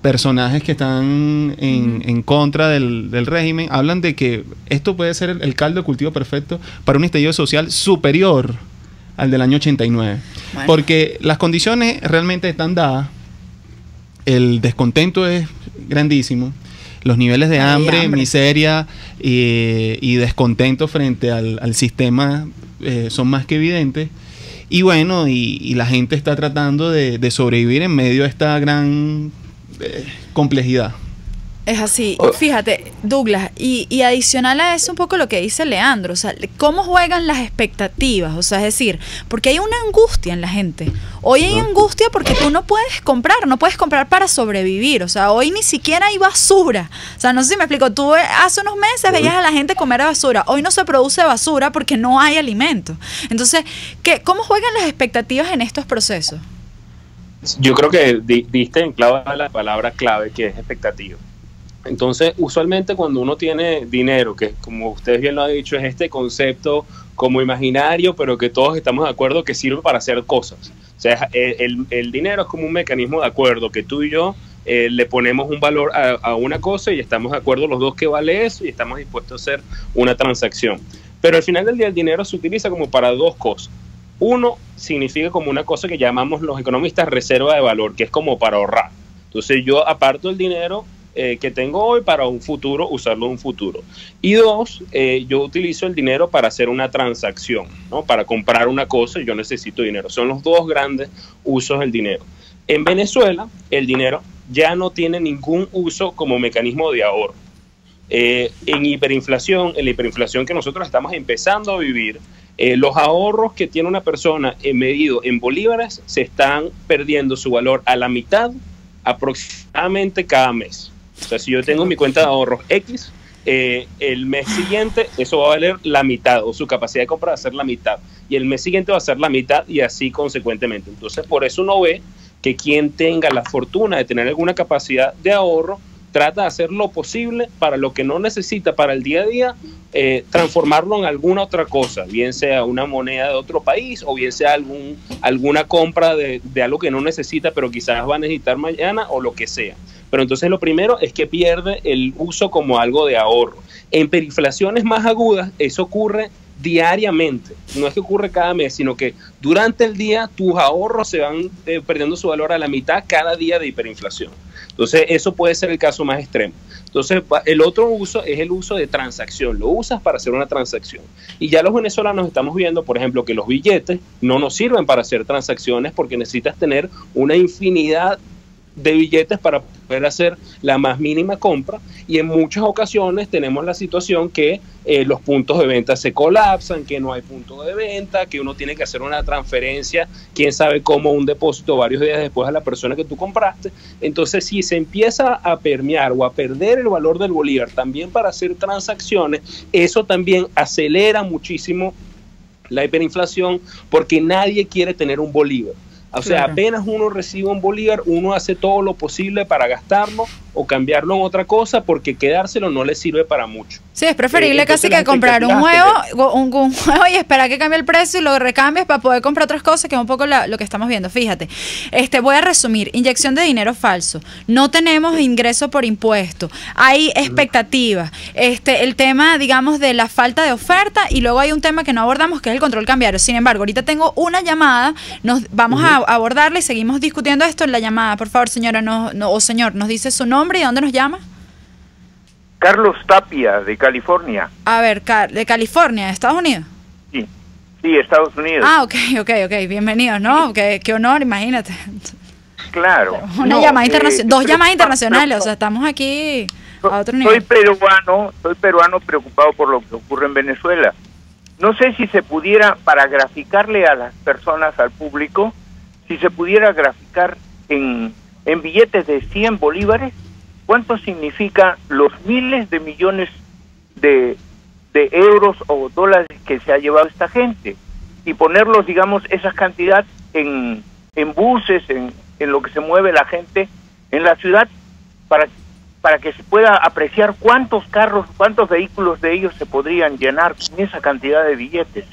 personajes que están en contra del régimen, hablan de que esto puede ser el caldo de cultivo perfecto para un estallido social superior al del año 89. Bueno. Porque las condiciones realmente están dadas, el descontento es grandísimo, los niveles de hambre, miseria y descontento frente al sistema son más que evidentes. Y bueno, y la gente está tratando de sobrevivir en medio de esta gran complejidad. Es así. Fíjate, Douglas, y adicional a eso un poco lo que dice Leandro, o sea, cómo juegan las expectativas, o sea, es decir, porque hay una angustia en la gente. Hoy hay angustia porque tú no puedes comprar para sobrevivir, o sea, hoy ni siquiera hay basura. O sea, no sé si me explico, tú hace unos meses veías a la gente comer basura, hoy no se produce basura porque no hay alimento. Entonces, ¿cómo juegan las expectativas en estos procesos? Yo creo que diste en clave la palabra clave, que es expectativa. Entonces, usualmente cuando uno tiene dinero, que como ustedes bien lo han dicho, es este concepto como imaginario, pero que todos estamos de acuerdo que sirve para hacer cosas. O sea, el dinero es como un mecanismo de acuerdo, que tú y yo le ponemos un valor a una cosa y estamos de acuerdo los dos que vale eso y estamos dispuestos a hacer una transacción. Pero al final del día el dinero se utiliza como para dos cosas. Uno, significa como una cosa que llamamos los economistas reserva de valor, que es como para ahorrar. Entonces yo aparto el dinero que tengo hoy para un futuro, usarlo en un futuro. Y dos, yo utilizo el dinero para hacer una transacción, ¿no? Para comprar una cosa y yo necesito dinero. Son los dos grandes usos del dinero. En Venezuela, el dinero ya no tiene ningún uso como mecanismo de ahorro. En la hiperinflación que nosotros estamos empezando a vivir, los ahorros que tiene una persona medido en bolívares se están perdiendo su valor a la mitad aproximadamente cada mes. O sea, si yo tengo mi cuenta de ahorros X, el mes siguiente eso va a valer la mitad, o su capacidad de compra va a ser la mitad, y el mes siguiente va a ser la mitad, y así consecuentemente. Entonces, por eso uno ve que quien tenga la fortuna de tener alguna capacidad de ahorro trata de hacer lo posible para lo que no necesita para el día a día, transformarlo en alguna otra cosa, bien sea una moneda de otro país o bien sea alguna compra de algo que no necesita pero quizás va a necesitar mañana o lo que sea. Pero entonces lo primero es que pierde el uso como algo de ahorro. En hiperinflaciones más agudas eso ocurre diariamente, no es que ocurre cada mes, sino que durante el día tus ahorros se van perdiendo su valor a la mitad cada día de hiperinflación. Entonces eso puede ser el caso más extremo. Entonces el otro uso es el uso de transacción, lo usas para hacer una transacción. Y ya los venezolanos estamos viendo, por ejemplo, que los billetes no nos sirven para hacer transacciones porque necesitas tener una infinidad de billetes para poder hacer la más mínima compra, y en muchas ocasiones tenemos la situación que los puntos de venta se colapsan, que no hay punto de venta, que uno tiene que hacer una transferencia, quién sabe cómo, un depósito varios días después a la persona que tú compraste. Entonces si se empieza a permear o a perder el valor del bolívar también para hacer transacciones, eso también acelera muchísimo la hiperinflación, porque nadie quiere tener un bolívar. O sea, claro, apenas uno recibe un bolívar, uno hace todo lo posible para gastarlo o cambiarlo en otra cosa, porque quedárselo no le sirve para mucho. Sí, es preferible casi que comprar un huevo y esperar que cambie el precio y lo recambies para poder comprar otras cosas, que es un poco lo que estamos viendo. Fíjate, voy a resumir: inyección de dinero falso, no tenemos ingreso por impuesto, hay expectativas, el tema, digamos, de la falta de oferta, y luego hay un tema que no abordamos, que es el control cambiario. Sin embargo, ahorita tengo una llamada, vamos a abordarla y seguimos discutiendo esto en la llamada. Por favor, señora, señor, nos dice su nombre y dónde nos llama. Carlos Tapia, de California. A ver, de California, ¿Estados Unidos? Sí, Estados Unidos. Ah, ok, bienvenidos, ¿no? Qué honor, imagínate. Claro. Una llamada internacional, dos llamadas internacionales, o sea, estamos aquí a otro nivel. Soy peruano preocupado por lo que ocurre en Venezuela. No sé si se pudiera, para graficarle a las personas, al público, si se pudiera graficar en billetes de 100 bolívares, ¿cuánto significa los miles de millones de euros o dólares que se ha llevado esta gente? Y ponerlos, digamos, esas cantidades en buses, en lo que se mueve la gente en la ciudad, para que se pueda apreciar cuántos carros, cuántos vehículos de ellos se podrían llenar con esa cantidad de billetes.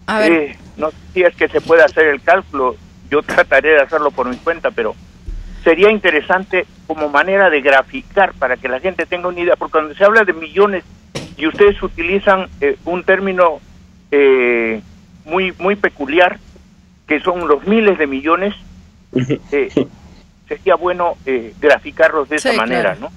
A ver. No sé si es que se puede hacer el cálculo, yo trataré de hacerlo por mi cuenta, pero sería interesante como manera de graficar para que la gente tenga una idea, porque cuando se habla de millones y ustedes utilizan un término muy peculiar, que son los miles de millones, sería bueno graficarlos de esa manera, claro, ¿no?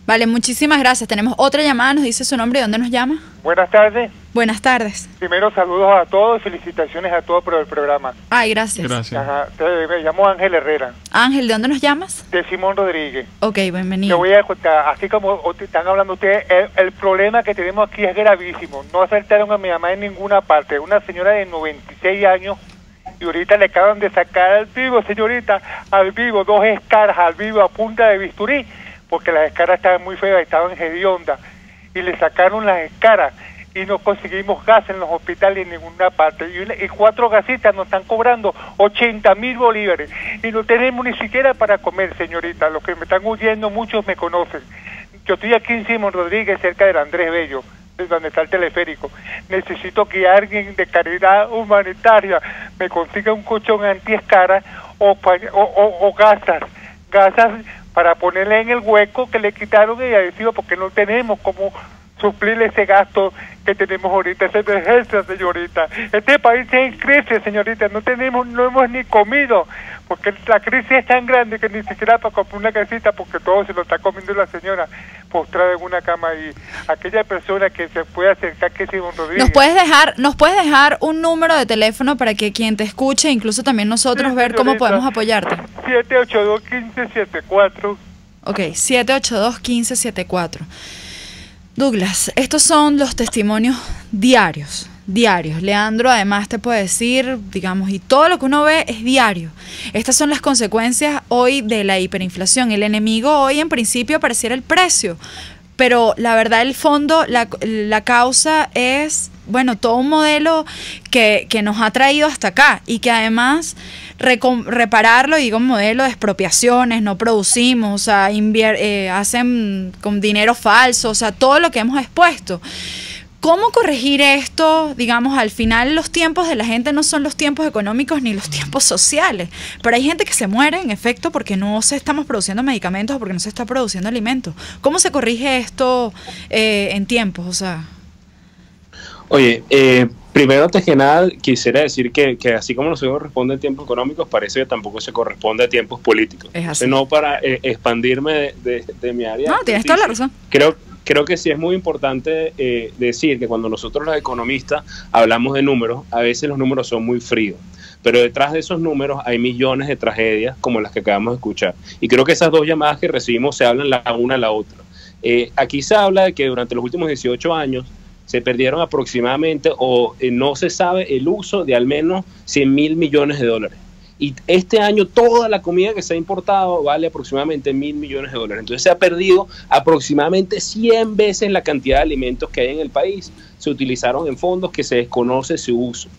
Vale, muchísimas gracias. Tenemos otra llamada, nos dice su nombre y dónde nos llama. Buenas tardes. Buenas tardes. Primero, saludos a todos y felicitaciones a todos por el programa. Ay, gracias. Gracias. Ajá. Me llamo Ángel Herrera. Ángel, ¿de dónde nos llamas? De Simón Rodríguez. Ok, bienvenido. Te voy a contar, así como están hablando ustedes, el problema que tenemos aquí es gravísimo. No acertaron a mi mamá en ninguna parte. Una señora de 96 años y ahorita le acaban de sacar al vivo, señorita, al vivo, 2 escaras al vivo a punta de bisturí, porque las escaras estaban muy feas, estaban hediondas, y le sacaron las escaras y no conseguimos gas en los hospitales en ninguna parte, y 4 gasitas nos están cobrando 80.000 bolívares y no tenemos ni siquiera para comer, señorita. Los que me están oyendo, muchos me conocen. Yo estoy aquí en Simón Rodríguez, cerca del Andrés Bello, donde está el teleférico. Necesito que alguien de caridad humanitaria me consiga un colchón antiescara o gasas para ponerle en el hueco que le quitaron y adhesivo, porque no tenemos cómo suplir ese gasto que tenemos ahorita, esa emergencia, señorita. Este país está en crisis, señorita, no hemos ni comido, porque la crisis es tan grande que ni siquiera para comprar una casita, porque todo se lo está comiendo la señora postrada en una cama, y aquella persona que se puede acercar, que es Simón Rodríguez. ¿Nos puedes dejar un número de teléfono para que quien te escuche, incluso también nosotros, ver cómo podemos apoyarte? 782-1574. Ok, 782-1574. Douglas, estos son los testimonios diarios. Leandro además te puede decir, digamos, y todo lo que uno ve es diario. Estas son las consecuencias hoy de la hiperinflación. El enemigo hoy en principio pareciera el precio, pero la verdad, el fondo, la causa es, bueno, todo un modelo que nos ha traído hasta acá, y que además repararlo, y digo un modelo de expropiaciones, no producimos, o sea, hacen con dinero falso, o sea, todo lo que hemos expuesto. ¿Cómo corregir esto? Digamos, al final los tiempos de la gente no son los tiempos económicos ni los tiempos sociales, pero hay gente que se muere, en efecto, porque no se estamos produciendo medicamentos o porque no se está produciendo alimentos. ¿Cómo se corrige esto en tiempos? O sea... Oye, primero, antes que nada, quisiera decir que así como no se corresponde a tiempos económicos, parece que tampoco se corresponde a tiempos políticos. Es así. No para expandirme de mi área. No, tienes toda la razón. Creo que sí es muy importante decir que cuando nosotros los economistas hablamos de números, a veces los números son muy fríos, pero detrás de esos números hay millones de tragedias como las que acabamos de escuchar. Y creo que esas dos llamadas que recibimos se hablan la una a la otra. Aquí se habla de que durante los últimos 18 años se perdieron aproximadamente, no se sabe el uso de al menos 100.000 millones de dólares. Y este año toda la comida que se ha importado vale aproximadamente 1.000 millones de dólares. Entonces se ha perdido aproximadamente 100 veces la cantidad de alimentos que hay en el país. Se utilizaron en fondos que se desconoce su uso.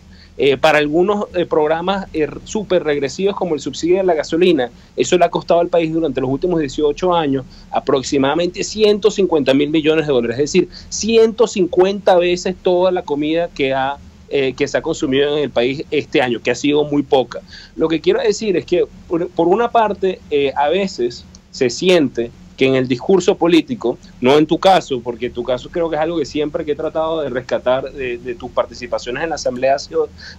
Para algunos programas súper regresivos como el subsidio de la gasolina, eso le ha costado al país durante los últimos 18 años aproximadamente 150.000 millones de dólares. Es decir, 150 veces toda la comida que se ha consumido en el país este año, que ha sido muy poca. Lo que quiero decir es que, por una parte, a veces se siente que en el discurso político, no en tu caso, porque tu caso creo que es algo que siempre que he tratado de rescatar de tus participaciones en la Asamblea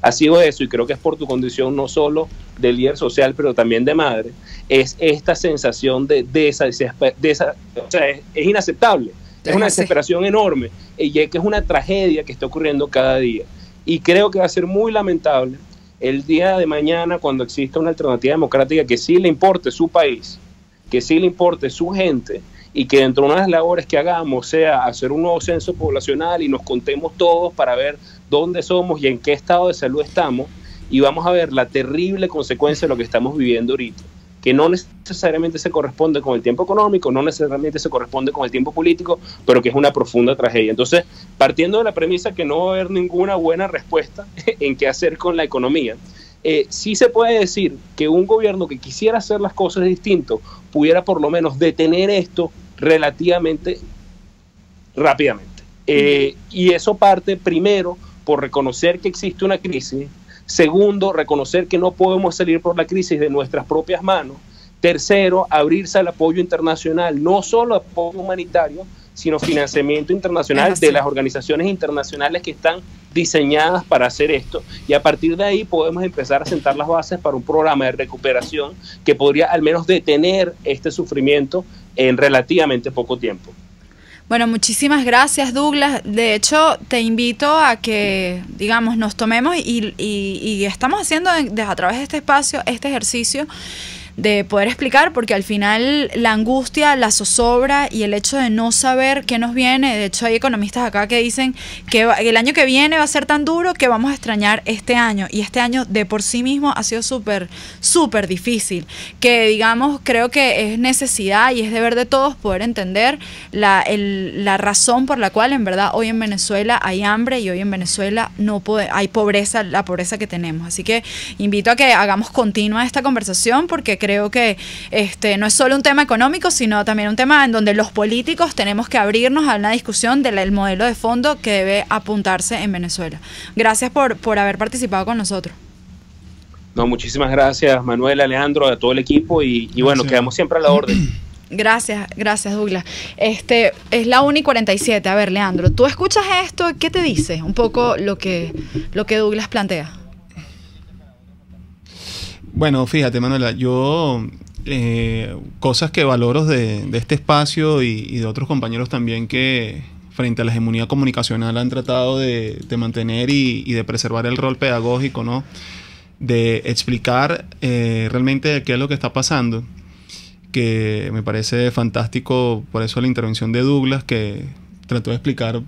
ha sido eso, y creo que es por tu condición no solo de líder social, pero también de madre, es esta sensación de esa o sea, es inaceptable, es una desesperación enorme, y es que es una tragedia que está ocurriendo cada día. Y creo que va a ser muy lamentable el día de mañana, cuando exista una alternativa democrática que sí le importe su país, que sí le importe su gente, y que dentro de una de las labores que hagamos sea hacer un nuevo censo poblacional y nos contemos todos para ver dónde somos y en qué estado de salud estamos, y vamos a ver la terrible consecuencia de lo que estamos viviendo ahorita, que no necesariamente se corresponde con el tiempo económico, no necesariamente se corresponde con el tiempo político, pero que es una profunda tragedia. Entonces, partiendo de la premisa que no va a haber ninguna buena respuesta en qué hacer con la economía, sí se puede decir que un gobierno que quisiera hacer las cosas distinto pudiera por lo menos detener esto relativamente rápidamente. Y eso parte primero por reconocer que existe una crisis. Segundo, reconocer que no podemos salir por la crisis de nuestras propias manos. Tercero, abrirse al apoyo internacional, no solo apoyo humanitario, sino financiamiento internacional de las organizaciones internacionales que están diseñadas para hacer esto. Y a partir de ahí podemos empezar a sentar las bases para un programa de recuperación que podría al menos detener este sufrimiento en relativamente poco tiempo. Bueno, muchísimas gracias, Douglas. De hecho, te invito a que, digamos, nos tomemos y estamos haciendo a través de este espacio, este ejercicio de poder explicar, porque al final la angustia, la zozobra y el hecho de no saber qué nos viene. De hecho, hay economistas acá que dicen que el año que viene va a ser tan duro que vamos a extrañar este año, y este año de por sí mismo ha sido súper difícil, que digamos, creo que es necesidad y es deber de todos poder entender la razón por la cual en verdad hoy en Venezuela hay hambre y hoy en Venezuela hay pobreza, la pobreza que tenemos. Así que invito a que hagamos continua esta conversación, porque creo que no es solo un tema económico, sino también un tema en donde los políticos tenemos que abrirnos a una discusión del modelo de fondo que debe apuntarse en Venezuela. Gracias por haber participado con nosotros. No, muchísimas gracias, Manuel, Alejandro, a todo el equipo, y bueno, quedamos siempre a la orden. Gracias, Douglas. Es la 1:47. A ver, Leandro, ¿tú escuchas esto? ¿Qué te dice un poco lo que Douglas plantea? Bueno, fíjate, Manuela, yo cosas que valoro de este espacio y de otros compañeros también que frente a la hegemonía comunicacional han tratado de mantener y de preservar el rol pedagógico, ¿no? De explicar realmente qué es lo que está pasando, que me parece fantástico. Por eso la intervención de Douglas, que trató de explicar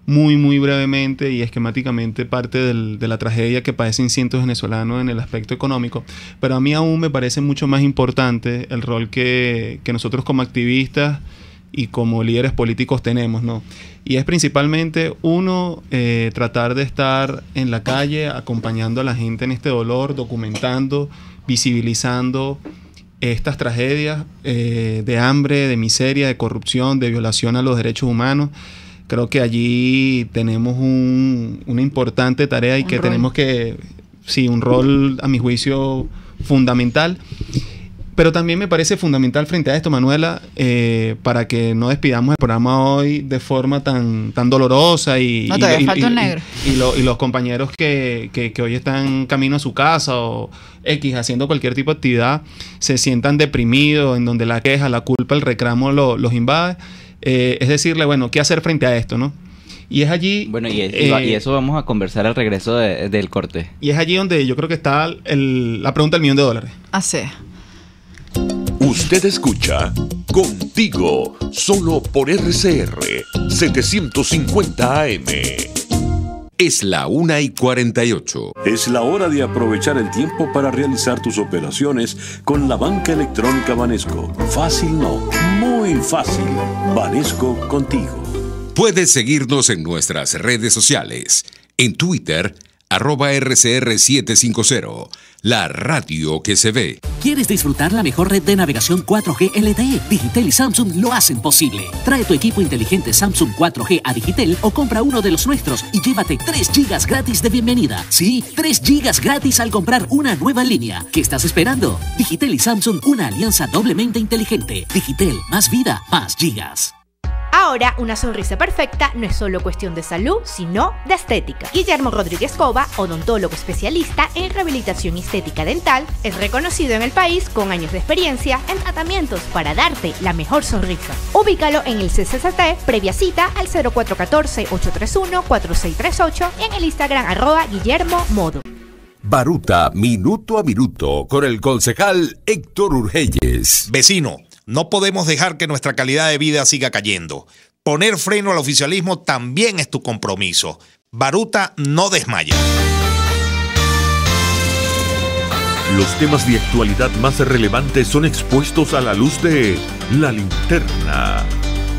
muy brevemente y esquemáticamente parte de la tragedia que padecen cientos de venezolanos en el aspecto económico. Pero a mí aún me parece mucho más importante el rol que nosotros como activistas como líderes políticos tenemos, ¿no? Y es principalmente uno, tratar de estar en la calle acompañando a la gente en este dolor, documentando, visibilizando estas tragedias de hambre, de miseria, de corrupción, de violación a los derechos humanos. Creo que allí tenemos una importante tarea y que tenemos que, sí, un rol a mi juicio fundamental. Pero también me parece fundamental frente a esto, Manuela, para que no despidamos el programa hoy de forma tan dolorosa y los compañeros que hoy están camino a su casa o haciendo cualquier tipo de actividad se sientan deprimidos, en donde la queja, la culpa, el reclamo los invade. Es decirle, bueno, ¿qué hacer frente a esto, no? Y es allí... Bueno, y eso vamos a conversar al regreso del corte. Y es allí donde yo creo que está la pregunta del $1.000.000. Así. Usted escucha Contigo, solo por RCR 750 AM. Es la 1:48. Es la hora de aprovechar el tiempo para realizar tus operaciones con la banca electrónica Banesco. Fácil no, muy fácil. Banesco contigo. Puedes seguirnos en nuestras redes sociales. En Twitter, @RCR750, la radio que se ve. ¿Quieres disfrutar la mejor red de navegación 4G LTE? Digitel y Samsung lo hacen posible. Trae tu equipo inteligente Samsung 4G a Digitel o compra uno de los nuestros y llévate 3 GB gratis de bienvenida. Sí, 3 GB gratis al comprar una nueva línea. ¿Qué estás esperando? Digitel y Samsung, una alianza doblemente inteligente. Digitel, más vida, más gigas. Ahora, una sonrisa perfecta no es solo cuestión de salud, sino de estética. Guillermo Rodríguez Cova, odontólogo especialista en rehabilitación estética dental, es reconocido en el país con años de experiencia en tratamientos para darte la mejor sonrisa. Ubícalo en el CCCT, previa cita al 0414-831-4638 y en el Instagram @GuillermoModo. Baruta, minuto a minuto, con el concejal Héctor Urgelles. Vecino, no podemos dejar que nuestra calidad de vida siga cayendo. Poner freno al oficialismo también es tu compromiso. Baruta no desmaya. Los temas de actualidad más relevantes son expuestos a la luz de La Linterna.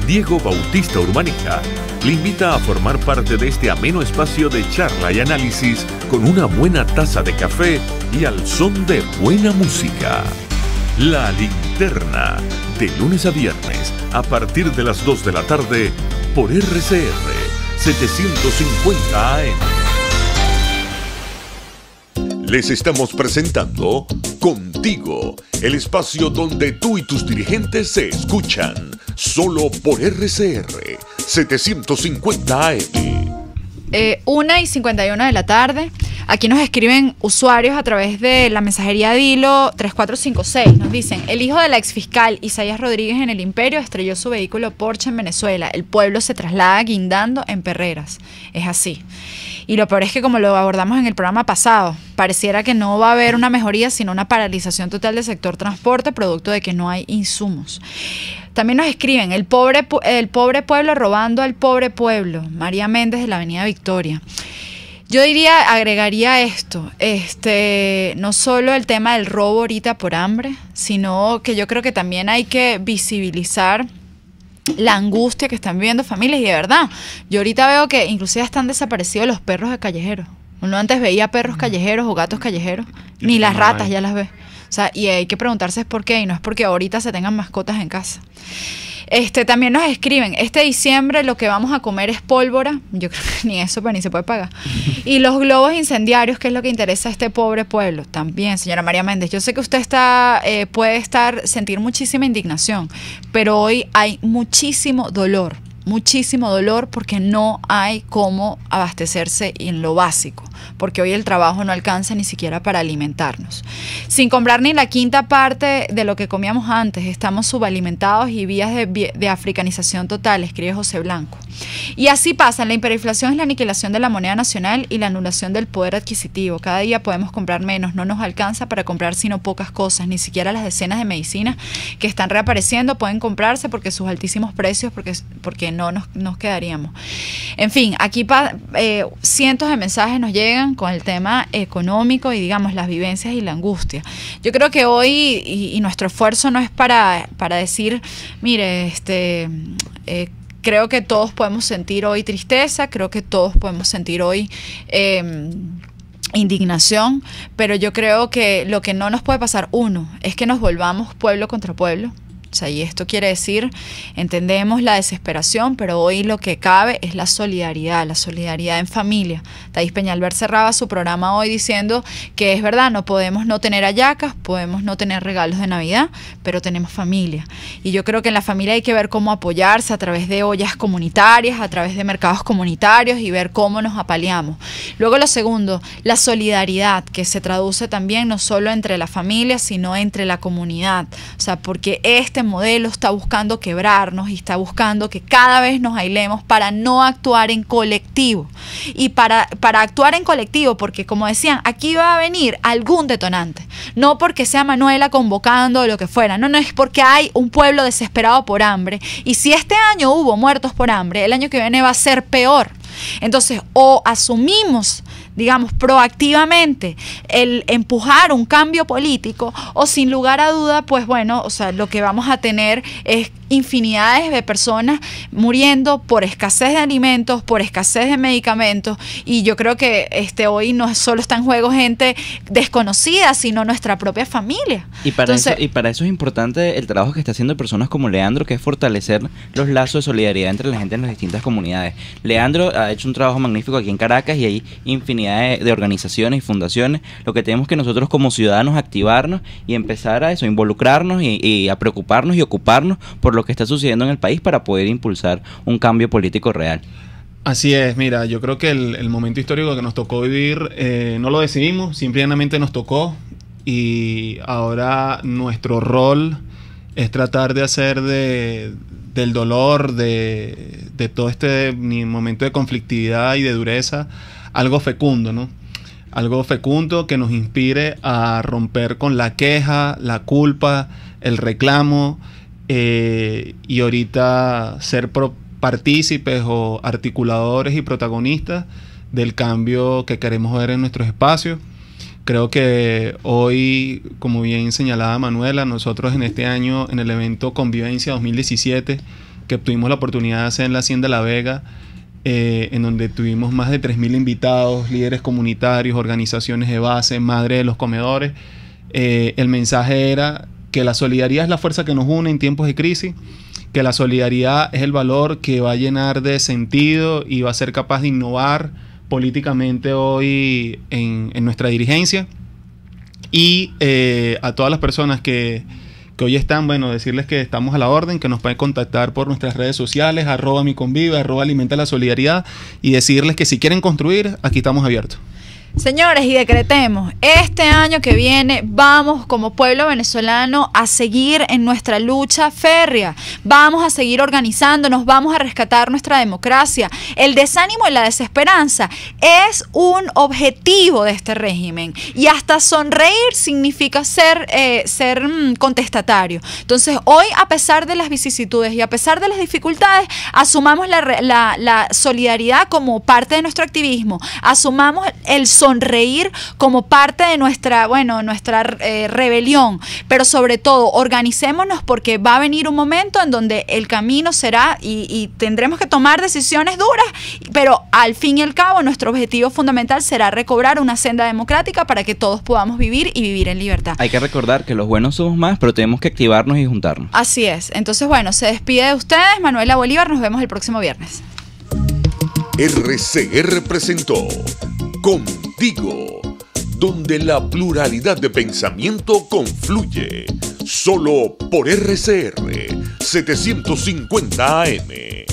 Diego Bautista Urbaneja le invita a formar parte de este ameno espacio de charla y análisis con una buena taza de café y al son de buena música. La Linterna, de lunes a viernes, a partir de las 2 de la tarde, por RCR 750 AM. Les estamos presentando Contigo, el espacio donde tú y tus dirigentes se escuchan, solo por RCR 750 AM. 1:51 de la tarde. Aquí nos escriben usuarios a través de la mensajería Dilo 3456. Nos dicen: el hijo de la exfiscal Isaías Rodríguez en el Imperio estrelló su vehículo Porsche en Venezuela. El pueblo se traslada guindando en perreras. Es así. Y lo peor es que, como lo abordamos en el programa pasado, pareciera que no va a haber una mejoría, sino una paralización total del sector transporte, producto de que no hay insumos. También nos escriben: el pobre pueblo robando al pobre pueblo. María Méndez de la Avenida Victoria. Yo agregaría esto, no solo el tema del robo ahorita por hambre, sino que yo creo que también hay que visibilizar la angustia que están viviendo familias. Y de verdad, yo ahorita veo que inclusive están desaparecidos los perros de callejeros. Uno antes veía perros callejeros o gatos callejeros, ni las ratas ya las ve. O sea, y hay que preguntarse por qué, y no es porque ahorita se tengan mascotas en casa. También nos escriben: este diciembre lo que vamos a comer es pólvora. Yo creo que ni eso, pues, ni se puede pagar. Y los globos incendiarios, que es lo que interesa a este pobre pueblo. También, señora María Méndez, yo sé que usted puede sentir muchísima indignación, pero hoy hay muchísimo dolor porque no hay cómo abastecerse en lo básico, porque hoy el trabajo no alcanza ni siquiera para alimentarnos. Sin comprar ni la quinta parte de lo que comíamos antes, estamos subalimentados y vías de africanización total, escribe José Blanco. Y así pasan: la hiperinflación es la aniquilación de la moneda nacional y la anulación del poder adquisitivo. Cada día podemos comprar menos, no nos alcanza para comprar sino pocas cosas, ni siquiera las decenas de medicinas que están reapareciendo pueden comprarse porque sus altísimos precios, porque no nos quedaríamos. En fin, aquí cientos de mensajes nos llegan con el tema económico y, digamos, las vivencias y la angustia. Yo creo que hoy, y nuestro esfuerzo no es para decir, mire, creo que todos podemos sentir hoy tristeza, creo que todos podemos sentir hoy indignación, pero yo creo que lo que no nos puede pasar, es que nos volvamos pueblo contra pueblo. O sea, y esto quiere decir, entendemos la desesperación, pero hoy lo que cabe es la solidaridad en familia. Thais Peñalver cerraba su programa hoy diciendo que es verdad, no podemos no tener hallacas, podemos no tener regalos de Navidad, pero tenemos familia. Y yo creo que en la familia hay que ver cómo apoyarse a través de ollas comunitarias, a través de mercados comunitarios y ver cómo nos apaleamos. Luego lo segundo, la solidaridad, que se traduce también no solo entre la familia, sino entre la comunidad. O sea, porque este modelo está buscando quebrarnos y está buscando que cada vez nos aislemos para no actuar en colectivo. Y para actuar en colectivo, porque como decían, aquí va a venir algún detonante. No porque sea Manuela convocando o lo que fuera. No, es porque hay un pueblo desesperado por hambre. Y si este año hubo muertos por hambre, el año que viene va a ser peor. Entonces, o asumimos, digamos, proactivamente el empujar un cambio político, o sin lugar a duda, pues bueno, o sea, lo que vamos a tener es infinidades de personas muriendo por escasez de alimentos, por escasez de medicamentos, y yo creo que hoy no solo está en juego gente desconocida, sino nuestra propia familia. Y para eso es importante el trabajo que está haciendo personas como Leandro, que es fortalecer los lazos de solidaridad entre la gente en las distintas comunidades. Leandro ha hecho un trabajo magnífico aquí en Caracas y hay infinidad de organizaciones y fundaciones. Lo que tenemos que nosotros como ciudadanos activarnos y empezar a involucrarnos y a preocuparnos y ocuparnos por lo que está sucediendo en el país para poder impulsar un cambio político real. Así es, mira, yo creo que el momento histórico que nos tocó vivir no lo decidimos, simplemente nos tocó, y ahora nuestro rol es tratar de hacer del dolor, de todo este momento de conflictividad y de dureza, algo fecundo, ¿no? Algo fecundo que nos inspire a romper con la queja, la culpa, el reclamo, y ahorita ser partícipes o articuladores y protagonistas del cambio que queremos ver en nuestros espacios. Creo que hoy, como bien señalaba Manuela, nosotros en este año, en el evento Convivencia 2017, que tuvimos la oportunidad de hacer en la Hacienda La Vega, en donde tuvimos más de 3.000 invitados, líderes comunitarios, organizaciones de base, madres de los comedores, el mensaje era que la solidaridad es la fuerza que nos une en tiempos de crisis, que la solidaridad es el valor que va a llenar de sentido y va a ser capaz de innovar políticamente hoy en nuestra dirigencia. Y a todas las personas que hoy están, bueno, decirles que estamos a la orden, que nos pueden contactar por nuestras redes sociales, @miconvive, @alimenta la solidaridad, y decirles que si quieren construir, aquí estamos abiertos. Señores, y decretemos, este año que viene vamos como pueblo venezolano a seguir en nuestra lucha férrea, vamos a seguir organizándonos, vamos a rescatar nuestra democracia. El desánimo y la desesperanza es un objetivo de este régimen, y hasta sonreír significa ser contestatario. Entonces hoy, a pesar de las vicisitudes y a pesar de las dificultades, asumamos la solidaridad como parte de nuestro activismo, asumamos el sonreír como parte de nuestra rebelión, pero sobre todo organicémonos, porque va a venir un momento en donde el camino será y tendremos que tomar decisiones duras, pero al fin y al cabo nuestro objetivo fundamental será recobrar una senda democrática para que todos podamos vivir y vivir en libertad. Hay que recordar que los buenos somos más, pero tenemos que activarnos y juntarnos. Así es. Entonces, bueno, se despide de ustedes Manuela Bolívar, nos vemos el próximo viernes. RCR presentó Contigo, donde la pluralidad de pensamiento confluye. Solo por RCR 750 AM.